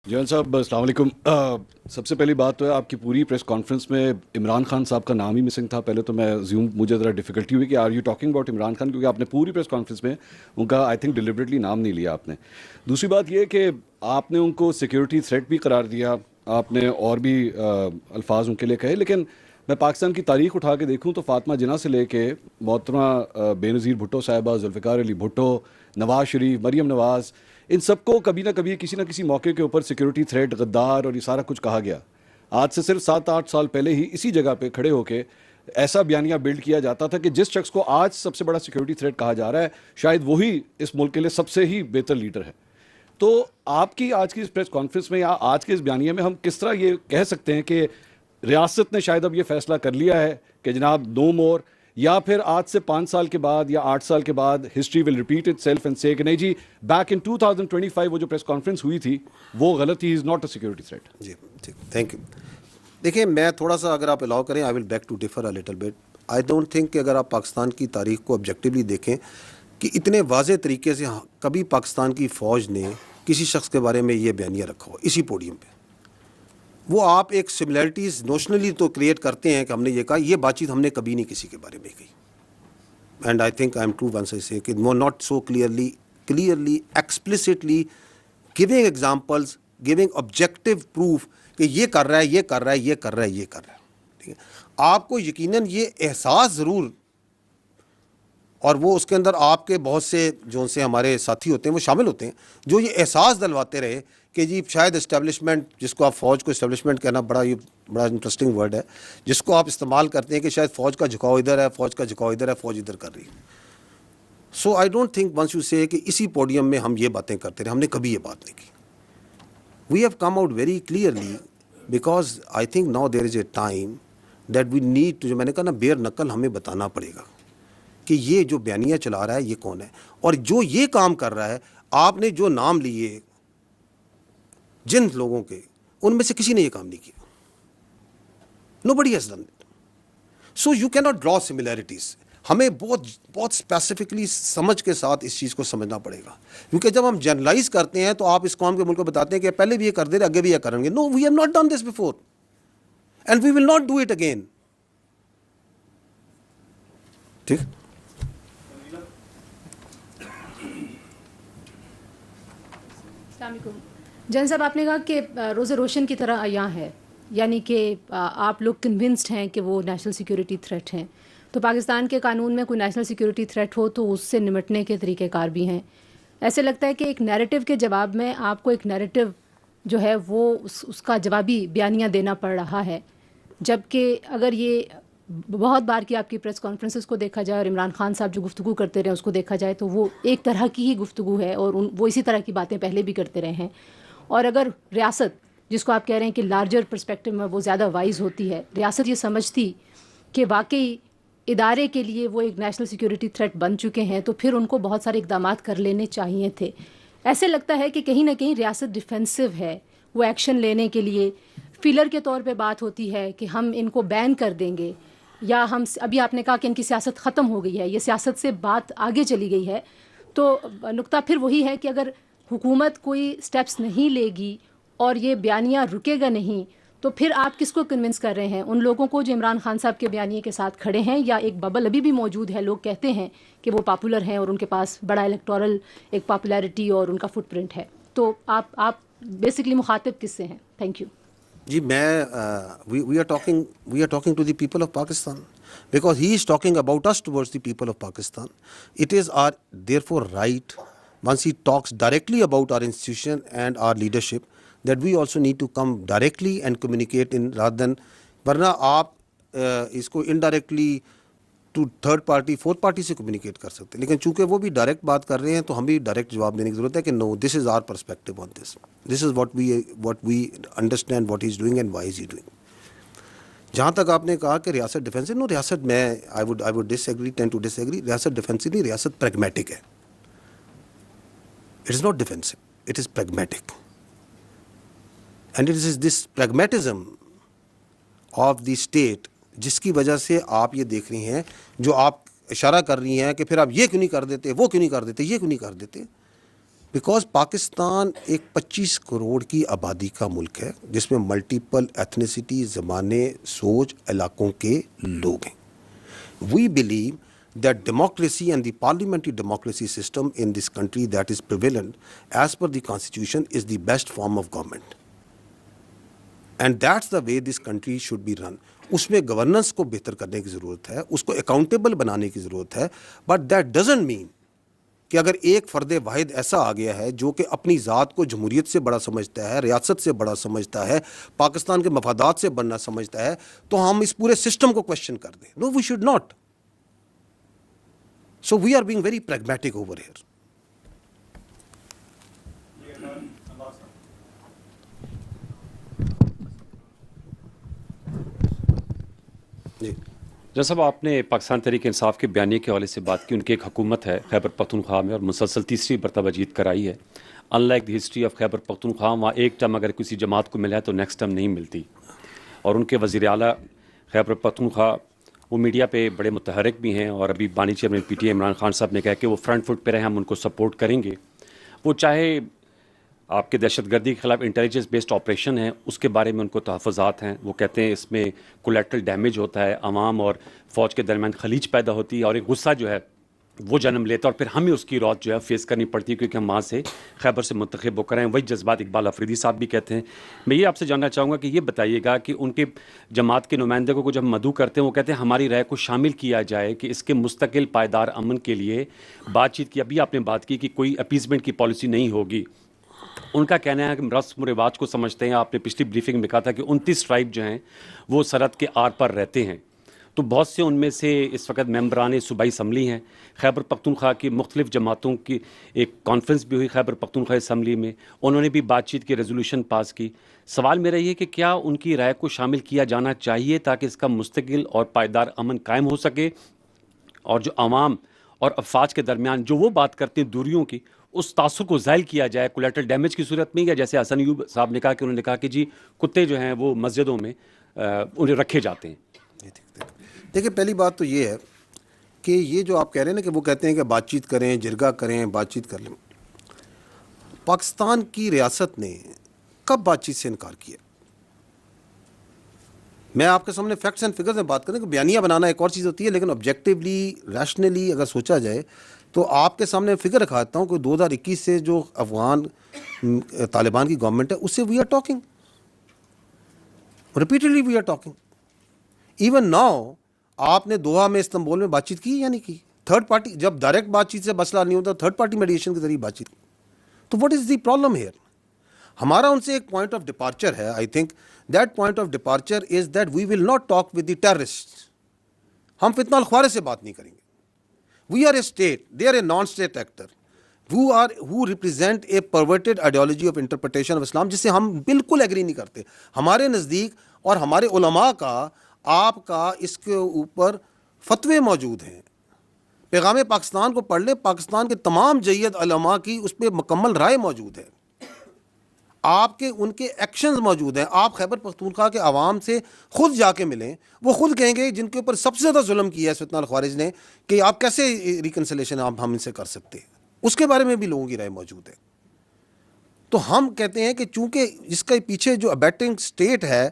جان صاحب السلام علیکم. سب سے پہلی بات تو ہے آپ کی پوری پریس کانفرنس میں عمران خان صاحب کا نام ہی مسنگ تھا. پہلے تو میں مجھے ذرا ڈیفیکلٹی ہوئی کہ are you talking about Imran Khan, کیونکہ آپ نے پوری پریس کانفرنس میں ان کا آئی تھنک ڈیلیبریٹلی نام نہیں لیا آپ نے. دوسری بات یہ کہ آپ نے ان کو سیکیورٹی تھریٹ بھی قرار دیا, آپ نے اور بھی الفاظ ان کے لیے کہے, لیکن میں پاکستان کی تاریخ اٹھا کے دیکھوں تو فاطمہ جناح سے لے کے محترمہ بے نظیر بھٹو صاحبہ, ذوالفقار علی بھٹو, نواز شریف, مریم نواز, ان سب کو کبھی نہ کبھی کسی نہ کسی موقع کے اوپر سیکیورٹی تھریٹ, غدار اور یہ سارا کچھ کہا گیا. آج سے صرف 7-8 سال پہلے ہی اسی جگہ پہ کھڑے ہو کے ایسا بیانیہ بلڈ کیا جاتا تھا کہ جس شخص کو آج سب سے بڑا سیکیورٹی تھریٹ کہا جا رہا ہے شاید وہی اس ملک کے لیے سب سے ہی بہتر لیڈر ہے. تو آپ کی آج کی اس پریس کانفرنس میں یا آج کے اس بیانیے میں ہم کس طرح یہ کہہ سکتے ہیں کہ ریاست نے شاید اب یہ فیصلہ کر لیا ہے کہ جناب نو مور, یا پھر آج سے 5 سال کے بعد یا 8 سال کے بعد history will repeat it self and سے کہ نہیں جی بیک ان 2025 وہ جو پریس کانفرنس ہوئی تھی وہ غلط تھی, is not a security threat. جی ٹھیک, تھینک یو. دیکھیں میں تھوڑا سا اگر آپ الاؤ کریں I will beg to differ a little bit. I don't think کہ اگر آپ پاکستان کی تاریخ کو آبجیکٹیولی دیکھیں کہ اتنے واضح طریقے سے کبھی پاکستان کی فوج نے کسی شخص کے بارے میں یہ بیانیہ رکھا ہو اسی پوڈیم پہ. وہ آپ ایک سملیرٹیز نوشنلی تو کریٹ کرتے ہیں کہ ہم نے یہ کہا, یہ بات چیت ہم نے کبھی نہیں کسی کے بارے میں کہی. And I think I am true once I say کہ not so clearly explicitly giving examples, giving objective proof کہ یہ کر رہا ہے, یہ کر رہا ہے, یہ کر رہا ہے, یہ کر رہا ہے. ٹھیک ہے, آپ کو یقیناً یہ احساس ضرور, اور وہ اس کے اندر آپ کے بہت سے جو سے ہمارے ساتھی ہوتے ہیں وہ شامل ہوتے ہیں جو یہ احساس دلواتے رہے کہ جی شاید اسٹیبلشمنٹ, جس کو آپ فوج کو اسٹیبلشمنٹ کہنا بڑا انٹرسٹنگ ورڈ ہے, جس کو آپ استعمال کرتے ہیں کہ شاید فوج کا جھکاؤ ادھر ہے, فوج کا جھکاؤ ادھر ہے, فوج ادھر کر رہی ہے. So I don't think once you say کہ اسی پوڈیم میں ہم یہ باتیں کرتے رہے, ہم نے کبھی یہ بات نہیں کی. We have come out very clearly because I think now there is a time that we need to, جو میں نے کہا نا بیر نقل, ہمیں بتانا پڑے گا کہ یہ جو بیانیہ چلا رہا ہے یہ کون ہے, اور جو یہ کام کر رہا ہے. آپ نے جو نام لیے جن لوگوں کے, ان میں سے کسی نے یہ کام نہیں کیا. Nobody has done it. So you cannot draw similarities. ہمیں بہت اسپیسیفکلی سمجھ کے ساتھ اس چیز کو سمجھنا پڑے گا, کیونکہ جب ہم جرنلائز کرتے ہیں تو آپ اس قوم کے ملک کو بتاتے ہیں کہ پہلے بھی یہ کر دے رہے, آگے بھی یہ کریں گے. No, we have not done this before and we will not do it again. ٹھیک. السلام علیکم. جن صاحب, آپ نے کہا کہ روز روشن کی طرح عیاں ہے, یعنی کہ آپ لوگ کنونسڈ ہیں کہ وہ نیشنل سیکیورٹی تھریٹ ہیں. تو پاکستان کے قانون میں کوئی نیشنل سیکیورٹی تھریٹ ہو تو اس سے نمٹنے کے طریقہ کار بھی ہیں. ایسے لگتا ہے کہ ایک نیریٹو کے جواب میں آپ کو ایک نیریٹو جو ہے وہ اس کا جوابی بیانیہ دینا پڑ رہا ہے, جبکہ اگر یہ بہت بار کی آپ کی پریس کانفرنسز کو دیکھا جائے اور عمران خان صاحب جو گفتگو کرتے رہے اس کو دیکھا جائے تو وہ ایک طرح کی ہی گفتگو ہے, اور وہ اسی طرح کی باتیں پہلے بھی کرتے رہے ہیں. اور اگر ریاست, جس کو آپ کہہ رہے ہیں کہ لارجر پرسپیکٹو میں وہ زیادہ وائز ہوتی ہے, ریاست یہ سمجھتی کہ واقعی ادارے کے لیے وہ ایک نیشنل سیکیورٹی تھریٹ بن چکے ہیں, تو پھر ان کو بہت سارے اقدامات کر لینے چاہیے تھے. ایسے لگتا ہے کہ کہیں نہ کہیں ریاست ڈیفینسو ہے, وہ ایکشن لینے کے لیے فیلر کے طور پہ بات ہوتی ہے کہ ہم ان کو بین کر دیں گے, یا ہم ابھی آپ نے کہا کہ ان کی سیاست ختم ہو گئی ہے, یہ سیاست سے بات آگے چلی گئی ہے. تو نقطہ پھر وہی ہے کہ اگر حکومت کوئی سٹیپس نہیں لے گی اور یہ بیانیہ رکے گا نہیں, تو پھر آپ کس کو کنونس کر رہے ہیں؟ ان لوگوں کو جو عمران خان صاحب کے بیانیے کے ساتھ کھڑے ہیں, یا ایک ببل ابھی بھی موجود ہے, لوگ کہتے ہیں کہ وہ پاپولر ہیں اور ان کے پاس بڑا الیکٹورل ایک پاپولیرٹی اور ان کا فٹ پرنٹ ہے. تو آپ بیسکلی مخاطب کس سے ہیں؟ Thank you. جی میں we are talking to the people of Pakistan, because he is talking about us towards the people of Pakistan. It is our therefore right, once he talks directly about our institution and our leadership, that we also need to come directly and communicate in rather than, ورنہ آپ اس کو indirectly to third party fourth party سے communicate کر سکتے ہیں, لیکن چونکہ وہ بھی ڈائریکٹ بات کر رہے ہیں تو ہم بھی ڈائریکٹ جواب دینے کی ضرورت ہے کہ no, this is our perspective on this, this is what we understand what he is doing and why is he doing. جہاں تک آپ نے کہا کہ ریاست ڈیفینسو, نو, ریاست میں I would disagree, tend to disagree. ریاست ڈیفینسو نہیں, ریاست پریگمیٹک ہے. It is not defensive, it is pragmatic, and it is this pragmatism of the state جس کی وجہ سے آپ یہ دیکھ رہی ہیں, جو آپ اشارہ کر رہی ہیں کہ پھر آپ یہ کیوں نہیں کر دیتے, وہ کیوں نہیں کر دیتے, یہ کیوں نہیں کر دیتے. بیکاز پاکستان ایک 25 کروڑ کی آبادی کا ملک ہے جس میں ملٹیپل ایتھنیسٹی، زبانیں، سوچ، علاقوں کے لوگ ہیں. We believe that democracy and the parliamentary democracy system in this country that is prevalent as per the constitution is the best form of government, and that's the way this country should be run. اس میں governance کو بہتر کرنے کی ضرورت ہے، اس کو accountable بنانے کی ضرورت ہے، بٹ دیٹ ڈزنٹ مین کہ اگر ایک فرد واحد ایسا آ گیا ہے جو کہ اپنی ذات کو جمہوریت سے بڑا سمجھتا ہے، ریاست سے بڑا سمجھتا ہے، پاکستان کے مفادات سے بڑا سمجھتا ہے، تو ہم اس پورے سسٹم کو کوشچن کر دیں. No, we should not. So we are being very pragmatic over here. جیسا صاحب آپ نے پاکستان تحریک انصاف کے بیانیے کے حوالے سے بات کی، ان کی ایک حکومت ہے خیبر پختونخوا میں اور مسلسل تیسری مرتبہ جیت کرائی ہے. Unlike the history of Khyber Pakhtunkhwa, وہاں ایک ٹرم اگر کسی جماعت کو ملا ہے تو نیکسٹ ٹرم نہیں ملتی. اور ان کے وزیر اعلیٰ خیبر پختونخوا وہ میڈیا پہ بڑے متحرک بھی ہیں، اور ابھی بانی chairman P T I Imran Khan صاحب نے کہا کہ وہ فرنٹ فٹ پہ رہے، ہم ان کو سپورٹ کریں گے. وہ چاہے آپ کے دہشت گردی کے خلاف انٹیلیجنس بیسڈ آپریشن ہیں، اس کے بارے میں ان کو تحفظات ہیں. وہ کہتے ہیں اس میں کولیٹرل ڈیمیج ہوتا ہے، عوام اور فوج کے درمیان خلیج پیدا ہوتی ہے، اور ایک غصہ جو ہے وہ جنم لیتا ہے، اور پھر ہمیں اس کی روت جو ہے فیس کرنی پڑتی ہے کیونکہ ہم وہاں سے خیبر سے منتخب ہو کر ہیں. وہی جذبات اقبال افریدی صاحب بھی کہتے ہیں. میں یہ آپ سے جاننا چاہوں گا کہ یہ بتائیے گا کہ ان کے جماعت کے نمائندے کو جب مدعو کرتے ہیں وہ کہتے ہیں ہماری رائے کو شامل کیا جائے کہ اس کے مستقل پائیدار امن کے لیے بات چیت کی. ابھی آپ نے بات کی کہ کوئی اپیزمنٹ کی پالیسی نہیں ہوگی. ان کا کہنا ہے کہ رسم و رواج کو سمجھتے ہیں. آپ نے پچھلی بریفنگ میں کہا تھا کہ 29 ٹرائب جو ہیں وہ سرحد کے آر پر رہتے ہیں، تو بہت سے ان میں سے اس وقت ممبران صوبائی اسمبلی ہیں. خیبر پختونخوا کی مختلف جماعتوں کی ایک کانفرنس بھی ہوئی خیبر پختونخوا اسمبلی میں، انہوں نے بھی بات چیت کی ریزولوشن پاس کی. سوال میرا یہ کہ کیا ان کی رائے کو شامل کیا جانا چاہیے تاکہ اس کا مستقل اور پائیدار امن قائم ہو سکے، اور جو عوام اور افواج کے درمیان جو وہ بات کرتے ہیں دوریوں کی، اس تاثر کو زائل کیا جائے کولیٹرل ڈیمیج کی صورت میں، یا جیسے حسن ایوب صاحب نے کہا کہ انہوں نے کہا کہ جی کتے جو ہیں وہ مسجدوں میں انہیں رکھے جاتے ہیں. دیکھیں، پہلی بات تو یہ ہے کہ یہ جو آپ کہہ رہے ہیں نا کہ وہ کہتے ہیں کہ بات چیت کریں، جرگہ کریں، بات چیت کر لیں. پاکستان کی ریاست نے کب بات چیت سے انکار کیا؟ میں آپ کے سامنے فیکٹس اینڈ فگرز میں بات کریں کہ بیانیہ بنانا ایک اور چیز ہوتی ہے، لیکن آبجیکٹیولی ریشنلی اگر سوچا جائے تو آپ کے سامنے فگر رکھا دیتا ہوں کہ 2021 سے جو افغان طالبان کی گورنمنٹ ہے اس سے we are talking repeatedly, we are talking. Even now آپ نے دوحہ میں، استنبول میں بات چیت کی یا نہیں کی؟ تھرڈ پارٹی، جب ڈائریکٹ بات چیت سے مسئلہ نہیں ہوتا، تھرڈ پارٹی میڈیشن کے ذریعے بات چیت کی. تو what is the problem here? ہمارا ان سے ایک پوائنٹ آف ڈپارچر ہے. I think that point of departure is that we will not talk with the terrorist. ہم فتنہ الخوارے سے بات نہیں کریں گے. We are a state, they are a non state actor who represent a perverted ideology of interpretation of Islam جس سے ہم بالکل ایگری نہیں کرتے. ہمارے نزدیک اور ہمارے علماء کا، آپ کا اس کے اوپر فتوے موجود ہیں. پیغام پاکستان کو پڑھ لیں، پاکستان کے تمام جید علماء کی اس پہ مکمل رائے موجود ہے. آپ کے ان کے ایکشنز موجود ہیں. آپ خیبر پختونخوا کے عوام سے خود جا کے ملیں، وہ خود کہیں گے جن کے اوپر سب سے زیادہ ظلم کیا ہے فتنہ الخوارج نے، کہ آپ کیسے ریکنسلیشن ہم ان سے کر سکتے ہیں. اس کے بارے میں بھی لوگوں کی رائے موجود ہے. تو ہم کہتے ہیں کہ چونکہ اس کے پیچھے جو ابیٹنگ سٹیٹ ہے